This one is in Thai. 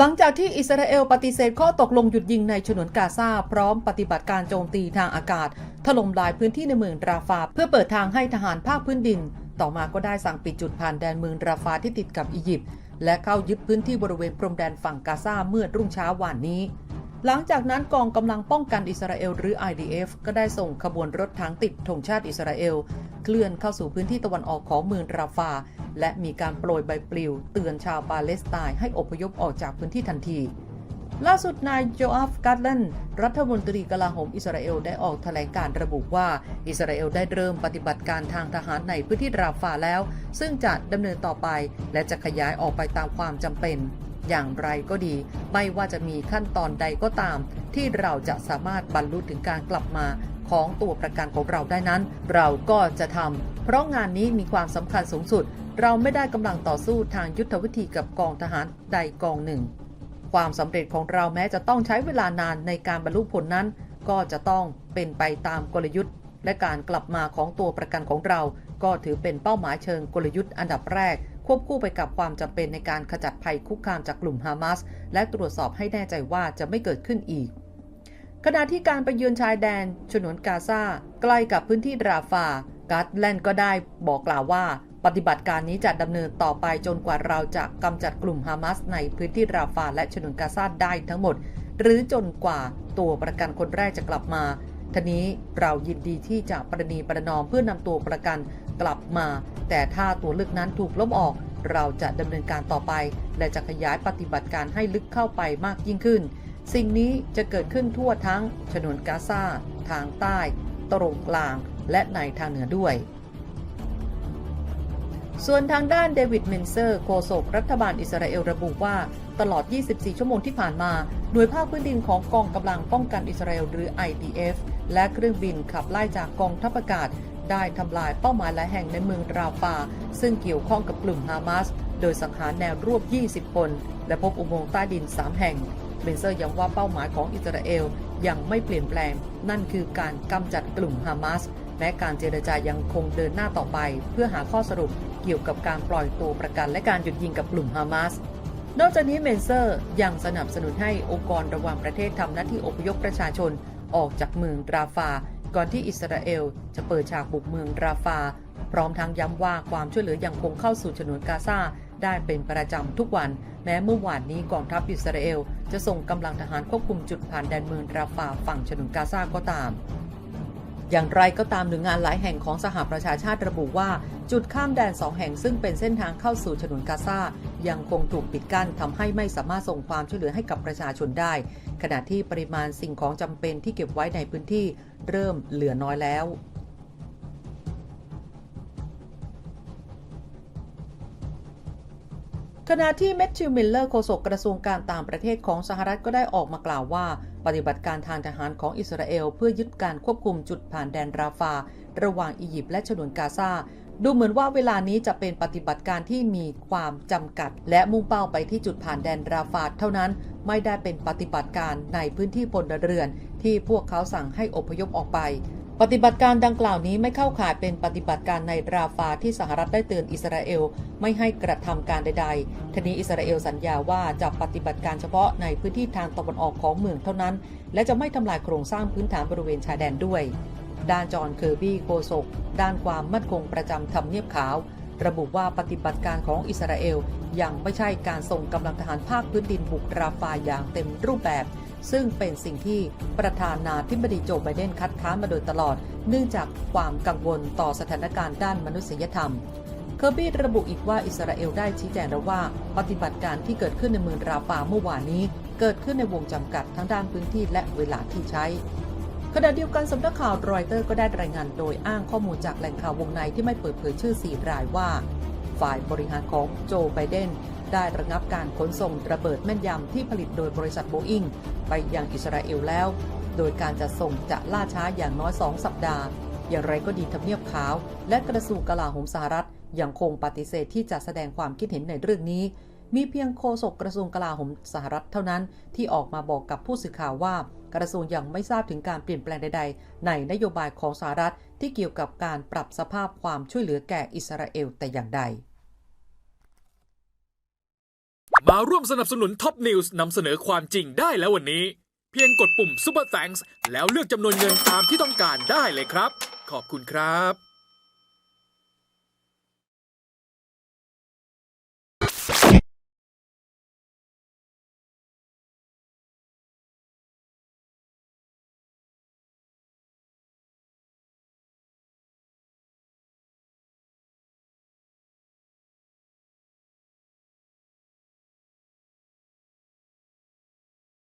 หลังจากที่อิสราเอลปฏิเสธข้อตกลงหยุดยิงในฉนวนกาซาพร้อมปฏิบัติการโจมตีทางอากาศถล่มหลายพื้นที่ในเมืองราฟาเพื่อเปิดทางให้ทหารภาคพื้นดินต่อมาก็ได้สั่งปิดจุดผ่านแดนเมืองราฟาที่ติดกับอียิปต์และเข้ายึดพื้นที่บริเวณพรมแดนฝั่งกาซาเมื่อรุ่งเช้าวานนี้หลังจากนั้นกองกำลังป้องกันอิสราเอลหรือ IDF ก็ได้ส่งขบวนรถถังติดธงชาติอิสราเอลเคลื่อนเข้าสู่พื้นที่ตะวันออกของเมืองราฟาและมีการโปรยใบปลิวเตือนชาวปาเลสไตน์ให้อพยพออกจากพื้นที่ทันทีล่าสุดนายโจอาฟ กัตแลนรัฐมนตรีกลาโหมอิสราเอลได้ออกแถลงการระบุว่าอิสราเอลได้เริ่มปฏิบัติการทางทหารในพื้นที่ราฟาแล้วซึ่งจะดำเนินต่อไปและจะขยายออกไปตามความจำเป็นอย่างไรก็ดีไม่ว่าจะมีขั้นตอนใดก็ตามที่เราจะสามารถบรรลุถึงการกลับมาของตัวประกันของเราได้นั้นเราก็จะทำเพราะงานนี้มีความสำคัญสูงสุดเราไม่ได้กำลังต่อสู้ทางยุทธวิธีกับกองทหารใดกองหนึ่งความสำเร็จของเราแม้จะต้องใช้เวลานานในการบรรลุผลนั้นก็จะต้องเป็นไปตามกลยุทธ์และการกลับมาของตัวประกันของเราก็ถือเป็นเป้าหมายเชิงกลยุทธ์อันดับแรกควบคู่ไปกับความจำเป็นในการขจัดภัยคุกคามจากกลุ่มฮามาสและตรวจสอบให้แน่ใจว่าจะไม่เกิดขึ้นอีกขณะที่การไปเยือนชายแดนฉนวนกาซาใกล้กับพื้นที่ราฟากัตแลนก็ได้บอกกล่าวว่าปฏิบัติการนี้จะดำเนินต่อไปจนกว่าเราจะกำจัดกลุ่มฮามาสในพื้นที่ราฟาและฉนวนกาซาได้ทั้งหมดหรือจนกว่าตัวประกันคนแรกจะกลับมาทีนี้เรายินดีที่จะประนีประนอมเพื่อนำตัวประกันกลับมาแต่ถ้าตัวเลือกนั้นถูกลบออกเราจะดำเนินการต่อไปและจะขยายปฏิบัติการให้ลึกเข้าไปมากยิ่งขึ้นสิ่งนี้จะเกิดขึ้นทั่วทั้งฉนวนกาซาทางใต้ตรงกลางและในทางเหนือด้วยส่วนทางด้านเดวิด เมนเซอร์โฆษกรัฐบาลอิสราเอลระบุว่าตลอด 24 ชั่วโมงที่ผ่านมาหน่วยภาคพื้นดินของกองกำลังป้องกันอิสราเอลหรือ IDF และเครื่องบินขับไล่จากกองทัพอากาศได้ทำลายเป้าหมายหลายแห่งในเมืองราฟาซึ่งเกี่ยวข้องกับกลุ่มฮามาสโดยสังหารแนวรวบ 20 คนและพบอุโมงค์ใต้ดิน 3 แห่งเมนเซอร์ย้ำว่าเป้าหมายของอิสราเอลยังไม่เปลี่ยนแปลงนั่นคือการกำจัดกลุ่มฮามาสแม้การเจรจายังคงเดินหน้าต่อไปเพื่อหาข้อสรุปเกี่ยวกับการปล่อยตัวประกันและการหยุดยิงกับกลุ่มฮามาสนอกจากนี้เมนเซอร์ยังสนับสนุนให้องค์กรระหว่างประเทศทำหน้าที่อพยพประชาชนออกจากเมืองราฟาก่อนที่อิสราเอลจะเปิดฉากบุกเมืองราฟาพร้อมทั้งย้ำว่าความช่วยเหลือยังคงเข้าสู่ฉนวนกาซาได้เป็นประจำทุกวันแม้เมื่อวานนี้กองทัพอิสราเอลจะส่งกำลังทหารควบคุมจุดผ่านแดนเมืองราฟาฝั่งฉนวนกาซาก็ตามอย่างไรก็ตามหน่วยงานหลายแห่งของสหประชาชาติระบุว่าจุดข้ามแดน2 แห่งซึ่งเป็นเส้นทางเข้าสู่ฉนวนกาซายังคงถูกปิดกั้นทำให้ไม่สามารถส่งความช่วยเหลือให้กับประชาชนได้ขณะที่ปริมาณสิ่งของจำเป็นที่เก็บไว้ในพื้นที่เริ่มเหลือน้อยแล้วขณะที่แมทธิว มิลเลอร์โฆษกกระทรวงการต่างประเทศของสหรัฐก็ได้ออกมากล่าวว่าปฏิบัติการทางทหารของอิสราเอลเพื่อยึดการควบคุมจุดผ่านแดนราฟาระหว่างอียิปต์และฉนวนกาซาดูเหมือนว่าเวลานี้จะเป็นปฏิบัติการที่มีความจำกัดและมุ่งเป้าไปที่จุดผ่านแดนราฟาเท่านั้นไม่ได้เป็นปฏิบัติการในพื้นที่พลเรือนที่พวกเขาสั่งให้อพยพออกไปปฏิบัติการดังกล่าวนี้ไม่เข้าข่ายเป็นปฏิบัติการในราฟาที่สหรัฐได้เตือนอิสราเอลไม่ให้กระทำการใดๆทีนี้อิสราเอลสัญญาว่าจะปฏิบัติการเฉพาะในพื้นที่ทางตะวันออกของเมืองเท่านั้นและจะไม่ทำลายโครงสร้างพื้นฐานบริเวณชายแดนด้วยด้านจอห์น เคอร์บี้โฆษกด้านความมั่นคงประจำทำเนียบขาวระบุว่าปฏิบัติการของอิสราเอลยังไม่ใช่การส่งกำลังทหารภาคพื้นดินบุกราฟาอย่างเต็มรูปแบบซึ่งเป็นสิ่งที่ประธานาธิบดีโจ ไบเดนคัดค้านมาโดยตลอดเนื่องจากความกังวลต่อสถานการณ์ด้านมนุษยธรรมเคอร์บี้ระบุอีกว่าอิสราเอลได้ชี้แจงแล้วว่าปฏิบัติการที่เกิดขึ้นในเมืองราฟาเมื่อวานนี้เกิดขึ้นในวงจำกัดทั้งด้านพื้นที่และเวลาที่ใช้ขณะเดียวกันสำนักข่าวรอยเตอร์ก็ได้รายงานโดยอ้างข้อมูลจากแหล่งข่าววงในที่ไม่เปิดเผยชื่อ4 รายว่าฝ่ายบริหารของโจ ไบเดนได้ระงับการขนส่งระเบิดแม่นยำที่ผลิตโดยบริษัทโบอิงไปยังอิสราเอลแล้วโดยการจัดส่งจะล่าช้าอย่างน้อย2 สัปดาห์อย่างไรก็ดีทำเนียบขาวและกระทรวงกลาโหมสหรัฐยังคงปฏิเสธที่จะแสดงความคิดเห็นในเรื่องนี้มีเพียงโฆษกกระทรวงกลาโหมสหรัฐเท่านั้นที่ออกมาบอกกับผู้สื่อข่าวว่ากระทรวงยังไม่ทราบถึงการเปลี่ยนแปลงใดๆในนโยบายของสหรัฐที่เกี่ยวกับการปรับสภาพความช่วยเหลือแก่อิสราเอลแต่อย่างใด มาร่วมสนับสนุนท็อปนิวส์นำเสนอความจริงได้แล้ววันนี้ เพียงกดปุ่ม Super Thanks แล้วเลือกจำนวนเงินตามที่ต้องการได้เลยครับ ขอบคุณครับ